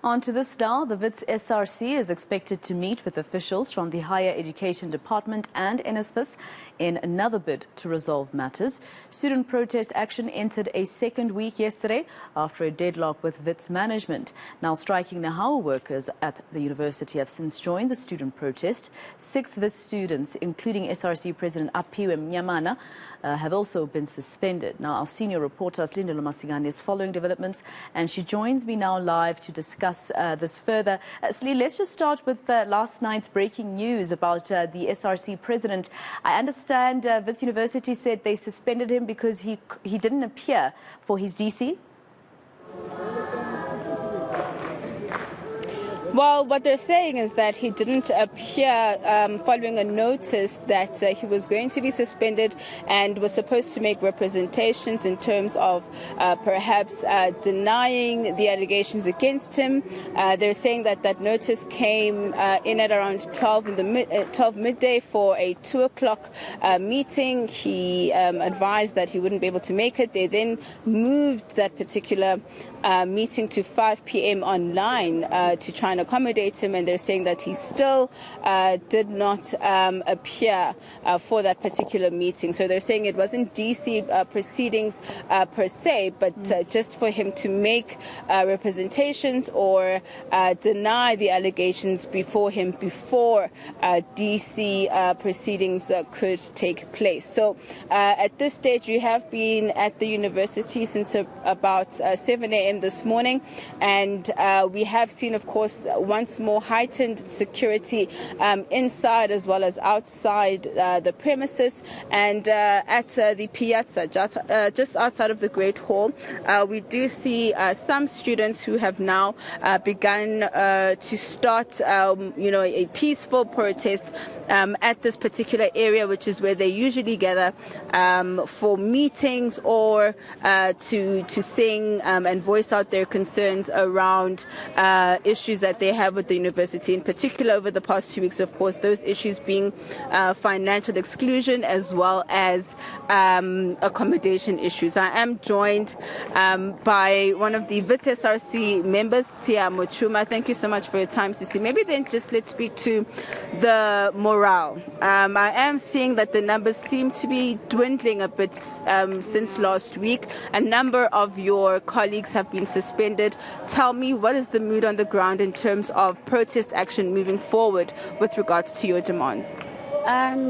On to this now. The Wits SRC is expected to meet with officials from the Higher Education Department and NSFAS in another bid to resolve matters. Student protest action entered a second week yesterday after a deadlock with Wits management. Now striking Nahawu workers at the university have since joined the student protest. 6 Wits students, including SRC President Aphiwe Mnyamana, have also been suspended. Now our senior reporter Silindelo Masikane is following developments and she joins me now live to discuss this further. Slee, let's just start with last night's breaking news about the SRC president. I understand Wits University said they suspended him because he didn't appear for his DC. Well, what they're saying is that he didn't appear following a notice that he was going to be suspended and was supposed to make representations in terms of perhaps denying the allegations against him. They're saying that that notice came in at around 12 midday for a 2 o'clock meeting. He advised that he wouldn't be able to make it. They then moved that particular meeting to 5 p.m. online to try and accommodate him, and they're saying that he still did not appear for that particular meeting. So they're saying it wasn't DC proceedings per se, but just for him to make representations or deny the allegations before him before DC proceedings could take place. So at this stage, we have been at the university since about 7 a.m. this morning, and we have seen, of course, once more heightened security inside as well as outside the premises. And at the piazza, just outside of the Great Hall, we do see some students who have now begun to start, a peaceful protest at this particular area, which is where they usually gather for meetings or to sing and voice out their concerns around issues that they have with the university. In particular, over the past 2 weeks, of course, those issues being financial exclusion as well as accommodation issues. I am joined by one of the Wits SRC members, Sia Mochuma. Thank you so much for your time, Sisi. Maybe then just let's speak to the morale. I am seeing that the numbers seem to be dwindling a bit since last week. A number of your colleagues have been suspended. Tell me, what is the mood on the ground in terms of protest action moving forward with regards to your demands?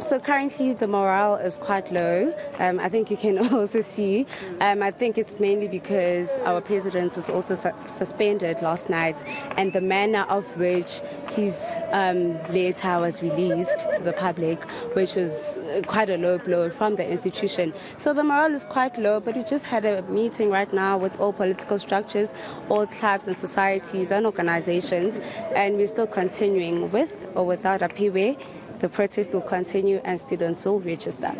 So currently the morale is quite low. I think you can also see. I think it's mainly because our president was also suspended last night, and the manner of which his letter was released to the public, which was quite a low blow from the institution. So the morale is quite low, but we just had a meeting right now with all political structures, all clubs and societies and organizations, and we're still continuing with or without Aphiwe. The protest will continue and students will register.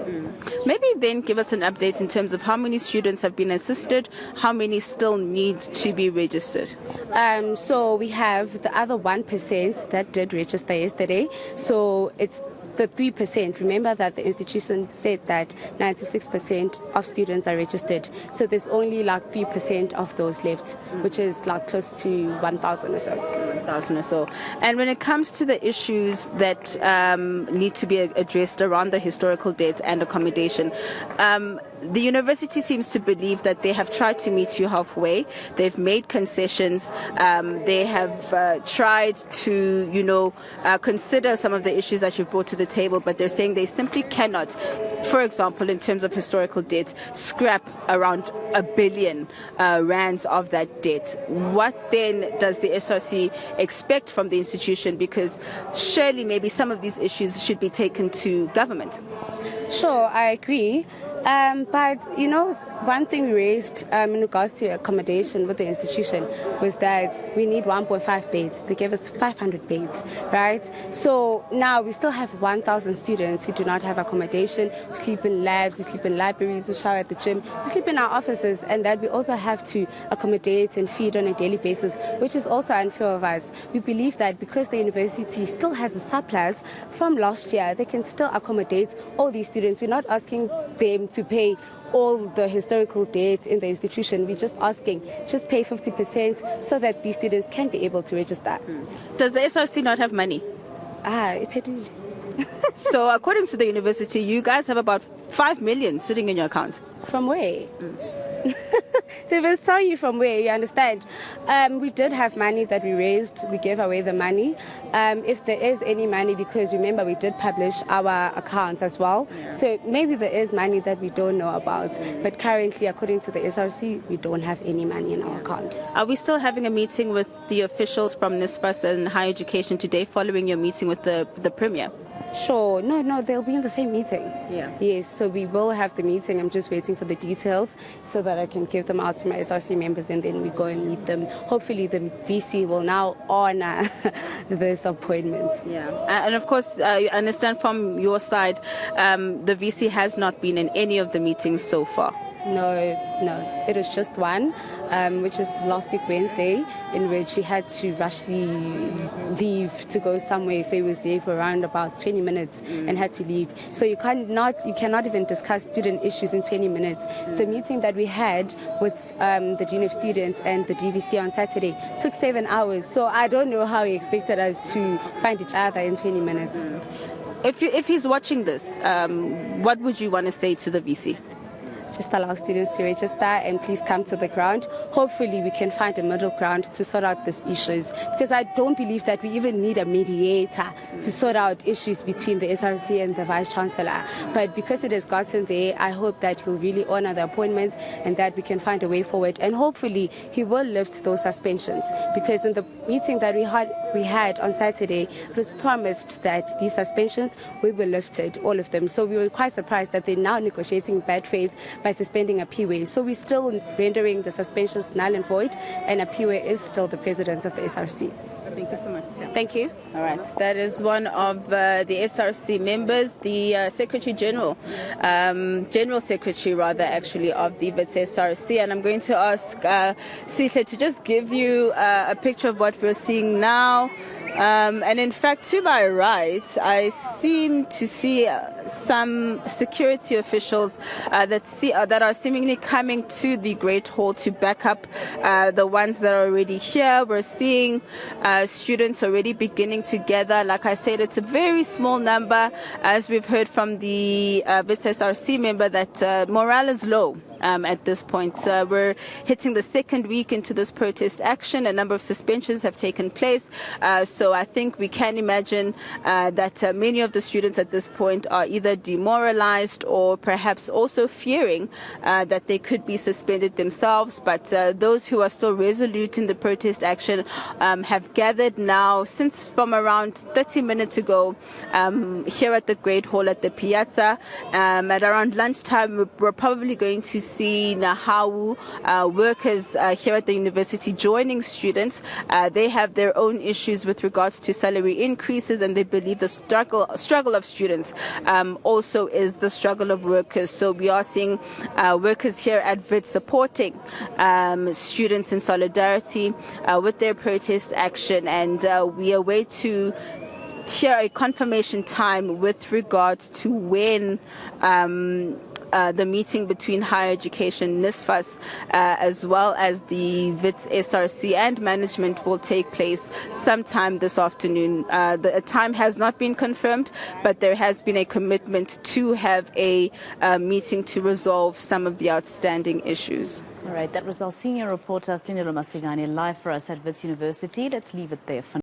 Maybe then give us an update in terms of how many students have been assisted, how many still need to be registered. So we have the other 1% that did register yesterday. So it's the 3%. Remember that the institution said that 96% of students are registered. So there's only like 3% of those left, which is like close to 1,000 or so. 1,000 or so. And when it comes to the issues that need to be addressed around the historical debts and accommodation, the university seems to believe that they have tried to meet you halfway. They've made concessions. They have tried to, consider some of the issues that you've brought to the table, but they're saying they simply cannot, for example, in terms of historical debt, scrap around R1 billion rands of that debt. What then does the SRC expect from the institution? Because surely maybe some of these issues should be taken to government. Sure, I agree. But, one thing we raised in regards to accommodation with the institution was that we need 1.5 beds. They gave us 500 beds, right? So now we still have 1,000 students who do not have accommodation. We sleep in labs, we sleep in libraries, we shower at the gym, we sleep in our offices, and that we also have to accommodate and feed on a daily basis, which is also unfair of us. We believe that because the university still has a surplus from last year, they can still accommodate all these students. We're not asking them to pay all the historical debts in the institution. We're just asking, just pay 50% so that these students can be able to register. Does the SRC not have money? So according to the university, you guys have about 5 million sitting in your account. From where? They will tell you from where, you understand. We did have money that we raised. We gave away the money. If there is any money, because remember we did publish our accounts as well. Yeah. So maybe there is money that we don't know about. But currently, according to the SRC, we don't have any money in our account. Are we still having a meeting with the officials from NSFAS and Higher Education today following your meeting with the Premier? Sure. No, they'll be in the same meeting. Yeah. Yes, so we will have the meeting. I'm just waiting for the details so that I can give them out to my SRC members and then we go and meet them. Hopefully the VC will now honor this appointment. Yeah. And of course, I understand from your side, the VC has not been in any of the meetings so far. No. It was just one, which is last week Wednesday, in which he had to rushly leave to go somewhere. So he was there for around about 20 minutes and had to leave. So you cannot even discuss student issues in 20 minutes. The meeting that we had with the Dean of Students and the DVC on Saturday took 7 hours. So I don't know how he expected us to find each other in 20 minutes. If he's watching this, what would you want to say to the VC? Just allow students to register and please come to the ground. Hopefully we can find a middle ground to sort out these issues, because I don't believe that we even need a mediator to sort out issues between the SRC and the Vice Chancellor. But because it has gotten there, I hope that he'll really honor the appointments and that we can find a way forward. And hopefully he will lift those suspensions, because in the meeting that we had on Saturday, it was promised that these suspensions will be lifted, all of them. So we were quite surprised that they're now negotiating bad faith by suspending a PWA. So we're still rendering the suspensions null and void, and a PWA is still the president of the SRC. Thank you so much. Thank you. All right. That is one of the SRC members, the Secretary General, General Secretary rather, actually, of the Wits SRC. And I'm going to ask Sihle to just give you a picture of what we're seeing now. And in fact, to my right, I seem to see some security officials that are seemingly coming to the Great Hall to back up the ones that are already here. We're seeing students already beginning to gather. Like I said, it's a very small number, as we've heard from the Wits SRC member, that morale is low. At this point, we're hitting the second week into this protest action. A number of suspensions have taken place. So I think we can imagine that many of the students at this point are either demoralized or perhaps also fearing that they could be suspended themselves. But those who are still resolute in the protest action have gathered now since from around 30 minutes ago here at the Great Hall at the Piazza. At around lunchtime, we're probably going to see Nahawu workers here at the university joining students. They have their own issues with regards to salary increases, and they believe the struggle of students also is the struggle of workers. So we are seeing workers here at Wits supporting students in solidarity with their protest action, and we await to hear a confirmation time with regards to when the meeting between Higher Education, NSFAS, as well as the Wits SRC and management will take place sometime this afternoon. The time has not been confirmed, but there has been a commitment to have a meeting to resolve some of the outstanding issues. All right, that was our senior reporter, Silindelo Masikane, live for us at Wits University. Let's leave it there for now.